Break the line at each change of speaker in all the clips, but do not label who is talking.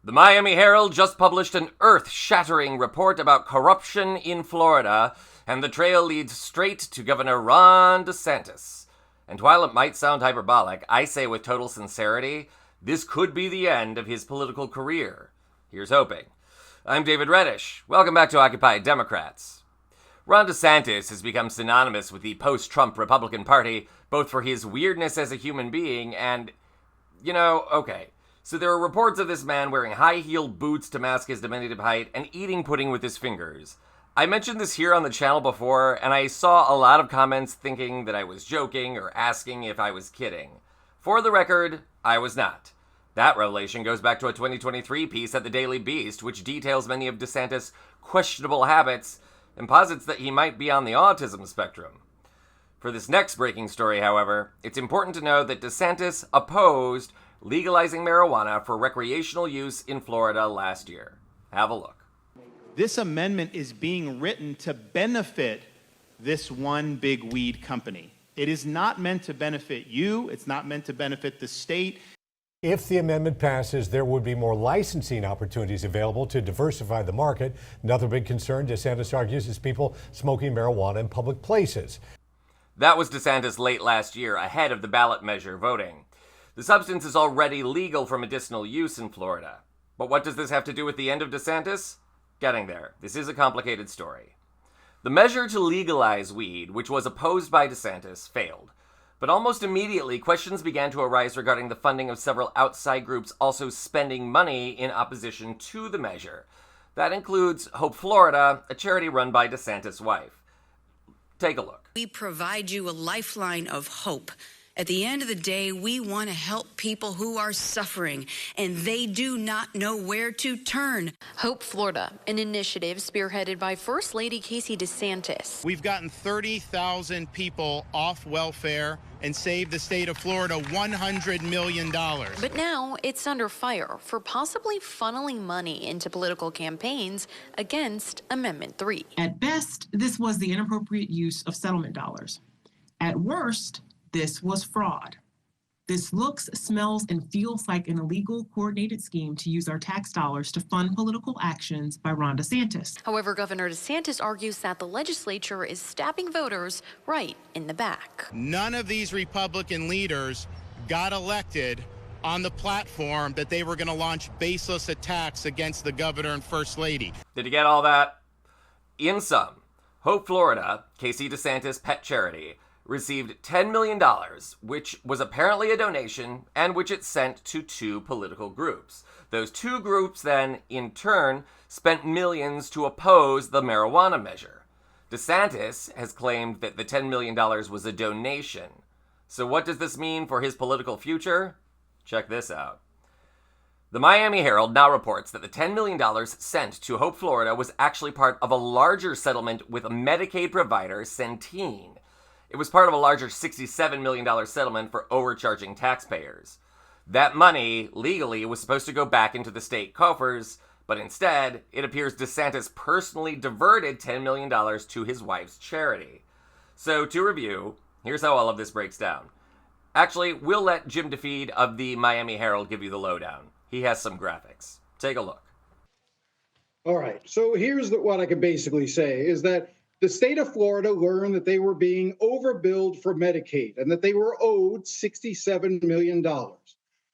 The Miami Herald just published an earth-shattering report about corruption in Florida, and the trail leads straight to Governor Ron DeSantis. And while it might sound hyperbolic, I say with total sincerity, this could be the end of his political career. Here's hoping. I'm David Reddish. Welcome back to Occupy Democrats. Ron DeSantis has become synonymous with the post-Trump Republican Party, both for his weirdness as a human being and, okay. So there are reports of this man wearing high-heeled boots to mask his diminutive height and eating pudding with his fingers. I mentioned this here on the channel before, and I saw a lot of comments thinking that I was joking or asking if I was kidding. For the record, I was not. That revelation goes back to a 2023 piece at the Daily Beast, which details many of DeSantis' questionable habits and posits that he might be on the autism spectrum. For this next breaking story, however, it's important to know that DeSantis opposed legalizing marijuana for recreational use in Florida last year. Have a look.
This amendment is being written to benefit this one big weed company. It is not meant to benefit you. It's not meant to benefit the state.
If the amendment passes, there would be more licensing opportunities available to diversify the market. Another big concern, DeSantis argues, is people smoking marijuana in public places.
That was DeSantis late last year, ahead of the ballot measure voting. The substance is already legal for medicinal use in Florida. But what does this have to do with the end of DeSantis? Getting there. This is a complicated story. The measure to legalize weed, which was opposed by DeSantis, failed. But almost immediately, questions began to arise regarding the funding of several outside groups also spending money in opposition to the measure. That includes Hope Florida, a charity run by DeSantis' wife. Take a look.
We provide you a lifeline of hope. At the end of the day, we want to help people who are suffering, and they do not know where to turn.
Hope Florida, an initiative spearheaded by First Lady Casey DeSantis.
We've gotten 30,000 people off welfare and saved the state of Florida $100 million.
But now it's under fire for possibly funneling money into political campaigns against Amendment 3.
At best, this was the inappropriate use of settlement dollars. At worst, this was fraud. This looks, smells, and feels like an illegal coordinated scheme to use our tax dollars to fund political actions by Ron DeSantis.
However, Governor DeSantis argues that the legislature is stabbing voters right in the back.
None of these Republican leaders got elected on the platform that they were going to launch baseless attacks against the governor and first lady.
Did you get all that? In sum, Hope Florida, Casey DeSantis' pet charity, received $10 million, which was apparently a donation, and which it sent to two political groups. Those two groups then, in turn, spent millions to oppose the marijuana measure. DeSantis has claimed that the $10 million was a donation. So what does this mean for his political future? Check this out. The Miami Herald now reports that the $10 million sent to Hope Florida was actually part of a larger settlement with a Medicaid provider, Centene. It was part of a larger $67 million settlement for overcharging taxpayers. That money, legally, was supposed to go back into the state coffers, but instead, it appears DeSantis personally diverted $10 million to his wife's charity. So, to review, here's how all of this breaks down. Actually, we'll let Jim DeFeed of the Miami Herald give you the lowdown. He has some graphics. Take a look.
All right, so here's what I can basically say is that the state of Florida learned that they were being overbilled for Medicaid and that they were owed $67 million.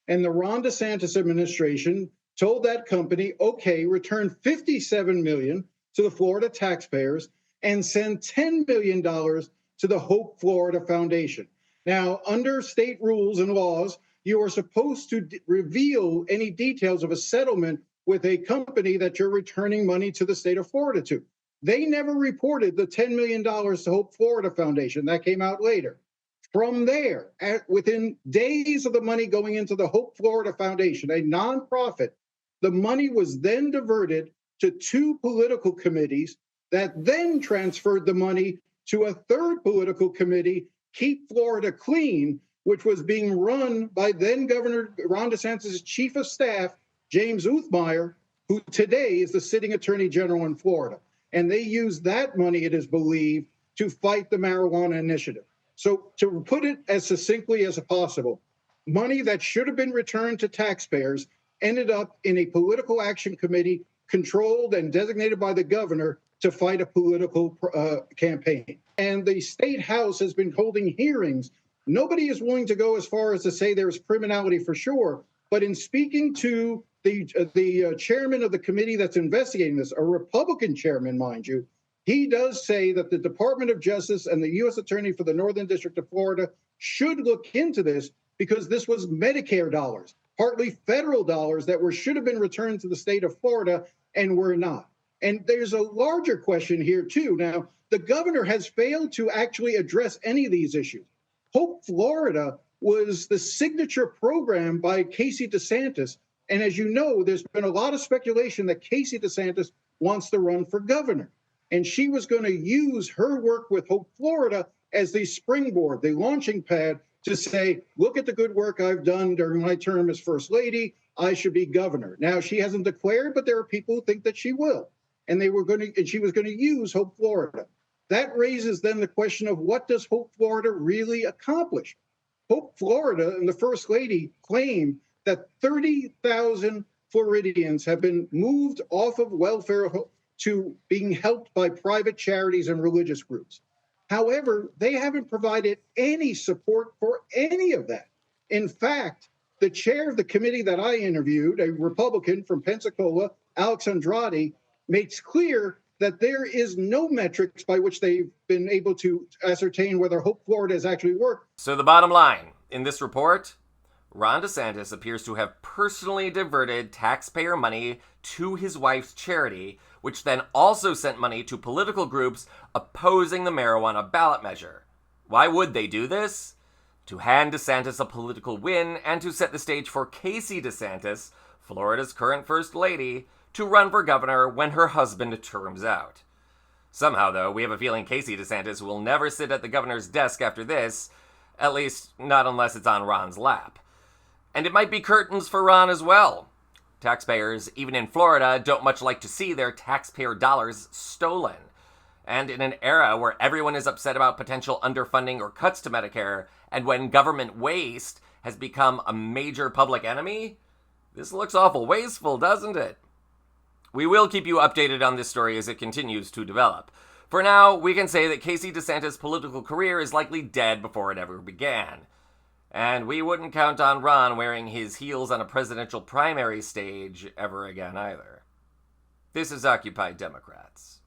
And the Ron DeSantis administration told that company, okay, return $57 million to the Florida taxpayers and send $10 million to the Hope Florida Foundation. Now, under state rules and laws, you are supposed to reveal any details of a settlement with a company that you're returning money to the state of Florida to. They never reported the $10 million to Hope Florida Foundation. That came out later. From there, within days of the money going into the Hope Florida Foundation, a nonprofit, the money was then diverted to two political committees that then transferred the money to a third political committee, Keep Florida Clean, which was being run by then Governor Ron DeSantis' chief of staff, James Uthmeyer, who today is the sitting attorney general in Florida. And they used that money, it is believed, to fight the marijuana initiative. So to put it as succinctly as possible, money that should have been returned to taxpayers ended up in a political action committee controlled and designated by the governor to fight a political campaign. And the state house has been holding hearings. Nobody is willing to go as far as to say there's criminality for sure. But in speaking to the chairman of the committee that's investigating this, a Republican chairman, mind you, he does say that the Department of Justice and the U.S. Attorney for the Northern District of Florida should look into this because this was Medicare dollars, partly federal dollars that should have been returned to the state of Florida and were not. And there's a larger question here, too. Now, the governor has failed to actually address any of these issues. Hope Florida was the signature program by Casey DeSantis. And as you know, there's been a lot of speculation that Casey DeSantis wants to run for governor. And she was going to use her work with Hope Florida as the springboard, the launching pad to say, look at the good work I've done during my term as First Lady. I should be governor. Now, she hasn't declared, but there are people who think that she will. And she was going to use Hope Florida. That raises then the question of what does Hope Florida really accomplish? Hope Florida and the First Lady claim that 30,000 Floridians have been moved off of welfare to being helped by private charities and religious groups. However, they haven't provided any support for any of that. In fact, the chair of the committee that I interviewed, a Republican from Pensacola, Alex Andrade, makes clear that there is no metrics by which they've been able to ascertain whether Hope Florida has actually worked.
So the bottom line, in this report, Ron DeSantis appears to have personally diverted taxpayer money to his wife's charity, which then also sent money to political groups opposing the marijuana ballot measure. Why would they do this? To hand DeSantis a political win and to set the stage for Casey DeSantis, Florida's current First Lady, to run for governor when her husband terms out. Somehow, though, we have a feeling Casey DeSantis will never sit at the governor's desk after this, at least not unless it's on Ron's lap. And it might be curtains for Ron as well. Taxpayers, even in Florida, don't much like to see their taxpayer dollars stolen. And in an era where everyone is upset about potential underfunding or cuts to Medicare, and when government waste has become a major public enemy, this looks awful wasteful, doesn't it? We will keep you updated on this story as it continues to develop. For now, we can say that Casey DeSantis' political career is likely dead before it ever began. And we wouldn't count on Ron wearing his heels on a presidential primary stage ever again either. This is Occupy Democrats.